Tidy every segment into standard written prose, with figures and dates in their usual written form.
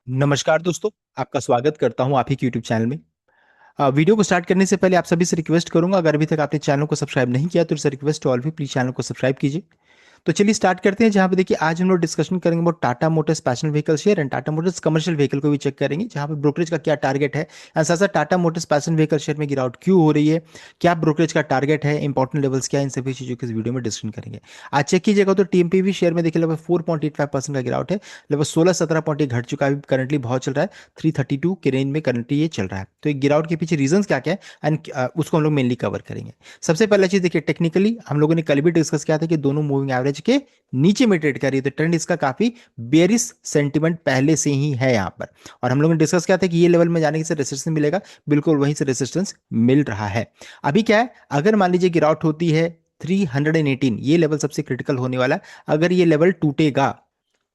नमस्कार दोस्तों। आपका स्वागत करता हूं आप ही के यूट्यूब चैनल में। वीडियो को स्टार्ट करने से पहले आप सभी से रिक्वेस्ट करूंगा, अगर अभी तक आपने चैनल को सब्सक्राइब नहीं किया तो इसे रिक्वेस्ट ऑल भी प्लीज चैनल को सब्सक्राइब कीजिए। तो चलिए स्टार्ट करते हैं। जहां पे देखिए आज हम लोग डिस्कशन करेंगे about Tata Motors passion vehicle share and Tata Motors commercial vehicle को भी चेक करेंगे, जहां पे ब्रोकरेज का क्या टारगेट है एंड साथ साथ Tata Motors passion vehicle share में गिरावट क्यों हो रही है, क्या ब्रोकरेज का टारगेट है, इंपॉर्टेंट लेवल्स क्या है, इन सभी चीजों की इस वीडियो में डिस्कशन करेंगे। आज चेक कीजिएगा तो टीएमपीवी शेयर में देखिए लगभग 4.85% का गिरावट है। लगभग 16-17 पॉइंट ये घट चुका है। करंटली बहुत चल रहा है 332 के रेंज में करंटली ये चल रहा है। तो एक गिरावट के पीछे रीजंस क्या क्या है एंड उसको हम लोग मेनली कवर करेंगे। सबसे पहला चीज देखिए, टेक्निकली हम लोगों ने कल भी डिस्कस किया था कि दोनों मूविंग एवरेज के नीचे में ट्रेड कर रही है, तो ट्रेंड इसका काफी बेरिश सेंटिमेंट पहले से ही है यहाँ पर। और हम लोगों ने डिस्कस किया था कि ये लेवल में जाने से रेसिस्टेंस मिलेगा, बिल्कुल वहीं से रेसिस्टेंस मिल रहा है। अभी क्या है, अगर मान लीजिए गिरावट होती है 318, ये लेवल सबसे क्रिटिकल होने वाला है। अगर ये लेवल टूटेगा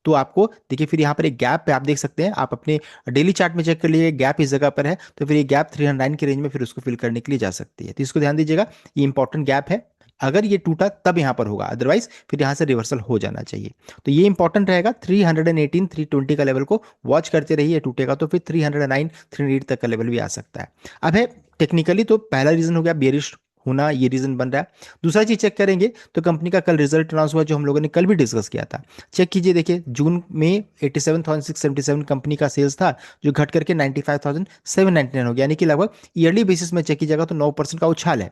तो आपको देखिए फिर यहाँ पर एक गैप पे आप देख सकते हैं, आप अपने डेली चार्ट में चेक कर लीजिए गैप इस जगह पर है, तो फिर ये गैप 309 के रेंज में फिर उसको फिल करने के लिए जा सकती है। तो इसको ध्यान दीजिएगा, ये इंपॉर्टेंट गैप है। अगर ये टूटा तब यहाँ पर होगा, अदरवाइज फिर यहाँ से रिवर्सल हो जाना चाहिए। तो ये इंपॉर्टेंट रहेगा। 318 320 का लेवल को वॉच करते रहिए, टूटेगा तो फिर 309 308 तक का लेवल भी आ सकता है। अब है टेक्निकली, तो पहला रीजन हो गया बेरिश होना, ये रीजन बन रहा है। दूसरा चीज चेक करेंगे तो कंपनी का कल रिजल्ट अनाउंस हुआ, जो हम लोगों ने कल भी डिस्कस किया था। चेक कीजिए, देखिए जून में 87,677 कंपनी का सेल्स था, जो घट करके 95,799 हो गया, यानी कि लगभग ईयरली बेसिस में चेक कीजिएगा तो 9% का उछाल है।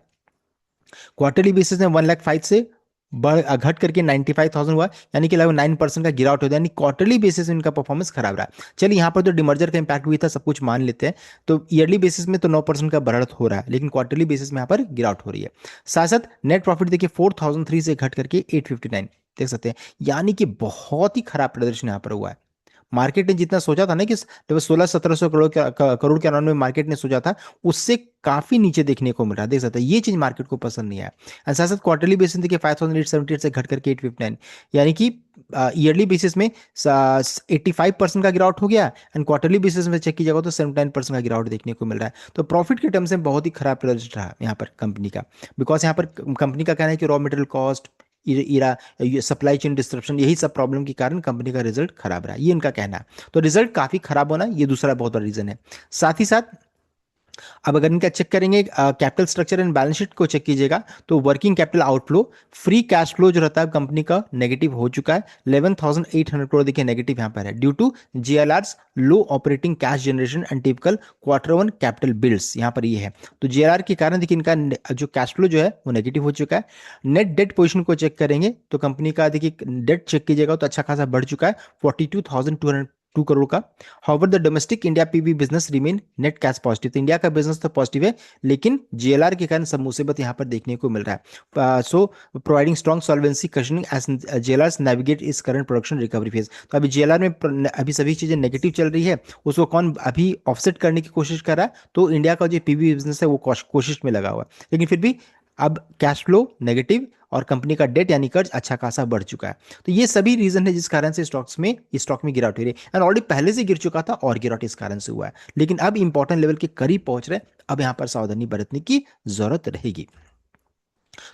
क्वार्टरली बेसिस में 1,05,000 से बढ़ घट करके 95,000 हुआ, यानी कि लगभग 9% का गिरावट होता है, यानी क्वार्टरली बेसिस में इनका परफॉर्मेंस खराब रहा। चलिए यहाँ पर तो डिमर्जर का इंपैक्ट हुई था, सब कुछ मान लेते हैं। तो ईयरली बेसिस में तो 9% का बढ़त हो रहा है, लेकिन क्वार्टरली बेसिस में यहाँ पर गिरावट हो रही है। साथ साथ नेट प्रॉफिट देखिए 4,003 से घट करके 859 देख सकते हैं, यानी कि बहुत ही खराब प्रदर्शन यहाँ पर हुआ है। मार्केट ने जितना सोचा था ना कि लगभग 1600-1700 करोड़ के अराउंड में मार्केट ने सोचा था, उससे काफी नीचे देखने को मिल रहा है। देख सकते हैं ये चीज मार्केट को पसंद नहीं आया। एंड साथ साथ क्वार्टरली बेसिस देखिए 5,878 से घट करके 859, यानी कि ईयरली बेसिस में 85% का गिरावट हो गया, एंड क्वार्टरली बेसिस में चेक कीजिएगा तो 79% का गिरावट देखने को मिल रहा है। तो प्रॉफिट के टर्म से बहुत ही खराब प्रदर्शन रहा यहाँ पर कंपनी का। बिकॉज यहाँ पर कंपनी का कहना है कि रॉ मटेरियल कॉस्ट, इरा सप्लाई चेन डिस्ट्रप्शन, यही सब प्रॉब्लम के कारण कंपनी का रिजल्ट खराब रहा, ये इनका कहना है। तो रिजल्ट काफी खराब होना ये दूसरा बहुत बड़ा रीजन है। साथ ही साथ अब अगर इनका चेक करेंगे capital structure and balance sheet को चेक कीजिएगा तो working capital outflow, free cash flow जो रहता है कंपनी का नेगेटिव हो चुका है। 11,800 करोड़ देखिए नेगेटिव यहाँ पर है, due to JLR's low operating cash generation and typical quarter 1 capital builds, यहाँ पर ये है। तो जेएलआर के कारण देखिए इनका जो कैश फ्लो जो है वो नेगेटिव हो चुका है। नेट डेट पोजिशन को चेक करेंगे तो कंपनी का देखिए डेट चेक कीजिएगा तो अच्छा खासा बढ़ चुका है, 42,202 करोड़ का। However the domestic India PV business remain net cash positive, तो इंडिया का बिजनेस तो पॉजिटिव है, लेकिन जेएलआर के कारण सब मुसीबत यहाँ पर देखने को मिल रहा है। So providing strong solvency cushioning as JLR navigate इस करंट प्रोडक्शन रिकवरी फेज। तो अभी जेएलआर में अभी सभी चीजें नेगेटिव चल रही है, उसको कौन अभी ऑफसेट करने की कोशिश कर रहा है, तो इंडिया का जो पीवी बिजनेस है वो कोशिश में लगा हुआ है। लेकिन फिर भी अब कैश फ्लो नेगेटिव और कंपनी का डेट यानी कर्ज अच्छा खासा बढ़ चुका है। तो ये सभी रीजन है जिस कारण से स्टॉक में गिरावट हो रही है, एंड ऑलरेडी पहले से गिर चुका था और गिरावट इस कारण से हुआ है। लेकिन अब इंपॉर्टेंट लेवल के करीब पहुंच रहे हैं, अब यहां पर सावधानी बरतने की जरूरत रहेगी।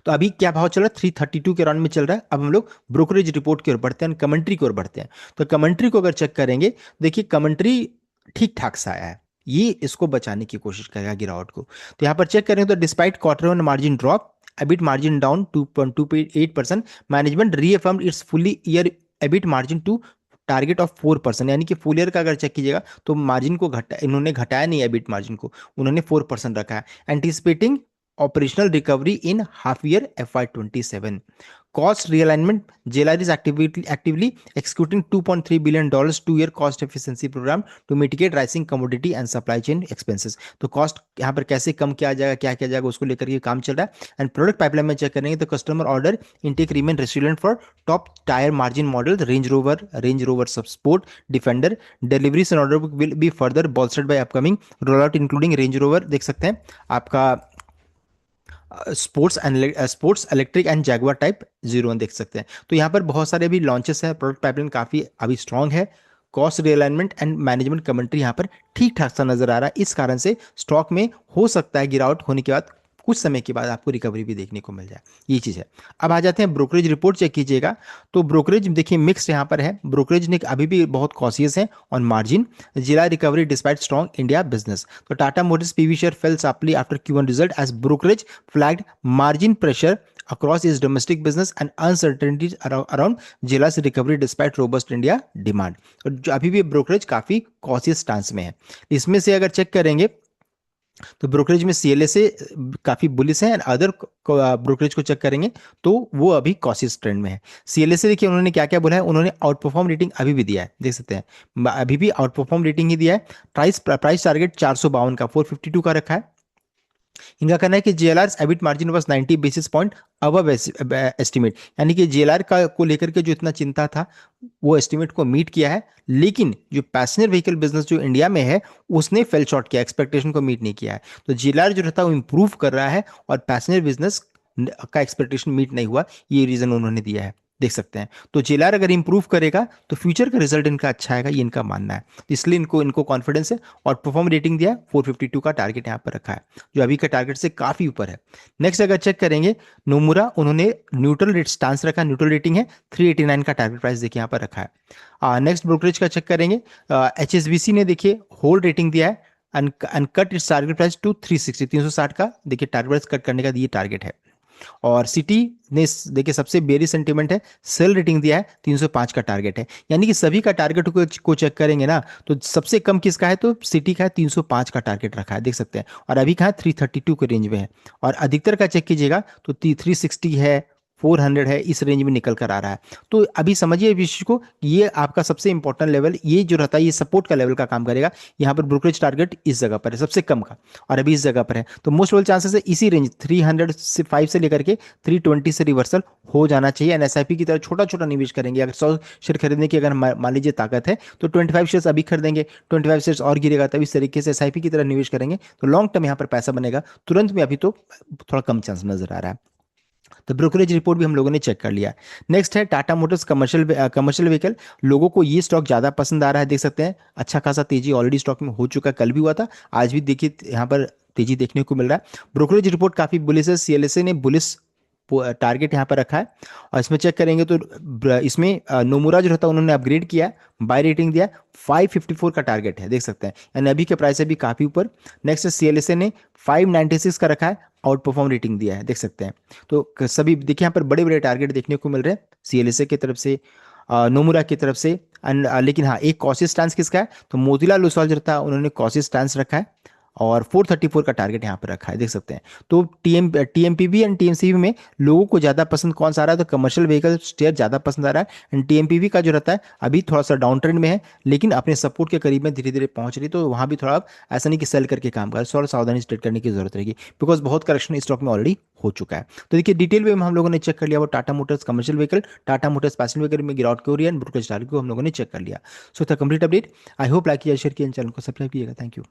तो अभी क्या भाव चल रहा है, 332 के राउंड में चल रहा है। अब हम लोग ब्रोकरेज रिपोर्ट की ओर बढ़ते हैं, कमेंट्री की ओर बढ़ते हैं। तो कमेंट्री को अगर चेक करेंगे, देखिए कमेंट्री ठीक ठाक सा आया है, ये इसको बचाने की कोशिश करेगा गिरावट को। तो यहाँ पर चेक करें तो despite quarter 1 margin drop, EBIT margin down 2.28%, management reaffirmed its fully year EBIT margin to target of 4%, यानी कि फुल ईयर का अगर चेक कीजिएगा तो मार्जिन को इन्होंने घटाया नहीं, एबिट मार्जिन को उन्होंने 4% रखा है। Anticipating operational recovery in half year FY27. Cost realignment, JLR is actively executing $2.3 billion 2-year cost efficiency program to mitigate rising commodity and supply chain expenses. तो कॉस्ट यहाँ पर कैसे कम किया जाएगा, क्या किया जाएगा, उसको लेकर के काम चल रहा है। एंड प्रोडक्ट पाइपलाइन में चेक करेंगे तो customer order intake remain resilient for top tier margin model Range Rover सब Sport Defender. Deliveries and order book will be further bolstered by upcoming rollout including Range Rover, देख सकते हैं आपका sports electric and Jaguar type 01 देख सकते हैं। तो यहाँ पर बहुत सारे भी लॉन्चेस हैं, प्रोडक्ट पाइपलाइन काफी अभी स्ट्रांग है। कॉस्ट रियलाइनमेंट एंड मैनेजमेंट कमेंट्री यहाँ पर ठीक ठाक सा नजर आ रहा है, इस कारण से स्टॉक में हो सकता है गिरावट होने के बाद कुछ समय के बाद आपको रिकवरी भी देखने को मिल जाए, ये चीज़ है। अब आ जाते हैं ब्रोकरेज रिपोर्ट चेक कीजिएगा। तो ब्रोकरेज देखिए मिक्स यहाँ पर है, ब्रोकरेज ने अभी भी बहुत कॉशियस है on margin. JLR recovery despite strong India business. तो Tata Motors PV share fell sharply after Q1 result as brokerage flagged margin pressure across its domestic business and uncertainties around JLR's recovery despite robust India demand. और जो अभी भी brokerage काफी cautious stance में है। इसमें से अगर चेक करेंगे तो ब्रोकरेज में सीएलए से काफी बुलिश है, एंड अदर ब्रोकरेज को चेक करेंगे तो वो अभी कॉशियस ट्रेंड में है। सीएलए से देखिए उन्होंने क्या क्या बोला है, उन्होंने आउट परफॉर्म रेटिंग अभी भी दिया है, देख सकते हैं अभी भी आउट परफॉर्म रेटिंग ही दिया है। प्राइस टारगेट 452 का 452 का रखा है। इनका कहना है कि JLR EBIT margin was 90 basis point above estimate, यानी कि जेएलआर का को लेकर के जो इतना चिंता था वो एस्टिमेट को मीट किया है, लेकिन जो पैसेंजर व्हीकल बिजनेस जो इंडिया में है उसने फेल शॉर्ट किया, एक्सपेक्टेशन को मीट नहीं किया है। तो जेएलआर जो रहता है वो इंप्रूव कर रहा है और पैसेंजर बिजनेस का एक्सपेक्टेशन मीट नहीं हुआ, ये रीजन उन्होंने दिया है, देख सकते हैं। तो जेएलआर अगर इंप्रूव करेगा तो फ्यूचर का रिजल्ट इनका अच्छा आएगा, ये इनका मानना है। तो इसलिए इनको इनको कॉन्फिडेंस है और परफॉर्म रेटिंग दिया है, 452 का टारगेट यहाँ पर रखा है, जो अभी का टारगेट से काफी ऊपर है। नेक्स्ट अगर चेक करेंगे नोमुरा, उन्होंने न्यूट्रल रेट स्टांस रखा, न्यूट्रल रेटिंग है, 389 का टारगेट प्राइस देखिए यहाँ पर रखा है। नेक्स्ट ब्रोकरेज का चेक करेंगे, एचएसबीसी ने देखिए होल्ड रेटिंग दिया है and cut its target price to 360, 360 का देखिए टारगेट प्राइस कट करने का ये टारगेट है। और सिटी ने देखिए सबसे बेरी सेंटीमेंट है, सेल रेटिंग दिया है, 305 का टारगेट है। यानी कि सभी का टारगेट को चेक करेंगे ना तो सबसे कम किसका है, तो सिटी का है, 305 का टारगेट रखा है, देख सकते हैं। और अभी कहाँ 332 के रेंज में है। और अधिकतर का चेक कीजिएगा तो 360 है, 400 है, इस रेंज में निकल कर आ रहा है। तो अभी समझिए इस विषय को, ये आपका सबसे इंपॉर्टेंट लेवल, ये जो रहता है ये सपोर्ट का लेवल का काम करेगा। यहाँ पर ब्रोकरेज टारगेट इस जगह पर है सबसे कम का, और अभी इस जगह पर है। तो मोस्ट ऑल चांसेस है इसी रेंज 305 से लेकर के 320 से रिवर्सल हो जाना चाहिए। एंड एसआईपी की तरह छोटा छोटा निवेश करेंगे। अगर 100 शेयर खरीदने की अगर मान लीजिए ताकत है तो 25 शेयर्स अभी खरीदेंगे, 25 शेयर्स और गिरेगा, तब इस तरीके से एसआईपी की तरह निवेश करेंगे तो लॉन्ग टर्म यहाँ पर पैसा बनेगा। तुरंत में अभी तो थोड़ा कम चांस नजर आ रहा है। तो ब्रोकरेज रिपोर्ट भी हम लोगों ने चेक कर लिया। नेक्स्ट है टाटा मोटर्स कमर्शियल व्हीकल। लोगों को ये स्टॉक ज़्यादा पसंद आ रहा है, देख सकते हैं अच्छा खासा तेजी ऑलरेडी स्टॉक में हो चुका है, कल भी हुआ था, आज भी देखिए यहाँ पर तेजी देखने को मिल रहा है। ब्रोकरेज रिपोर्ट काफ़ी बुलिश है, सीएलएसए ने बुलिश टारगेट यहाँ पर रखा है। और इसमें चेक करेंगे तो इसमें नोमुरा जो रहता है उन्होंने अपग्रेड किया, बाय रेटिंग दिया, 554 का टारगेट है, देख सकते हैं, यानी अभी के प्राइस से भी काफ़ी ऊपर। नेक्स्ट सीएलएसए ने 596 का रखा है, आउट परफॉर्म रेटिंग दिया है, देख सकते हैं। तो सभी देखिए यहाँ पर बड़े बड़े टारगेट देखने को मिल रहे हैं सीएलएसए की तरफ से, नोमुरा की तरफ से। लेकिन हाँ एक कॉशियस स्टांस किसका है, तो मोतीलाल ओसवाल जो था उन्होंने कॉशियस स्टांस रखा है और 434 का टारगेट यहाँ पर रखा है, देख सकते हैं। तो टीएमपीवी एंड टीएमसीवी में लोगों को ज़्यादा पसंद कौन सा आ रहा है, तो कमर्शियल व्हीकल शेयर ज़्यादा पसंद आ रहा है। एंड टीएमपीवी का जो रहता है अभी थोड़ा सा डाउन ट्रेंड में है, लेकिन अपने सपोर्ट के करीब में धीरे धीरे पहुंच रही, तो वहाँ भी थोड़ा आप ऐसा नहीं कि सेल करके काम करें, थोड़ा सावधानी स्टेट करने की जरूरत रहेगी, बिकॉज बहुत करेक्शन स्टॉक में ऑलरेडी हो चुका है। तो देखिए डिटेल में हम लोगों ने चेक कर लिया वो Tata Motors commercial vehicle, Tata Motors passenger vehicle में गिरावट हो रही है, ब्रोकरेज टारगेट को हम लोगों ने चेक कर लिया। सो था complete update. I hope like किया, शेयर किया, चैनल को सब्सक्राइब किएगा। Thank you.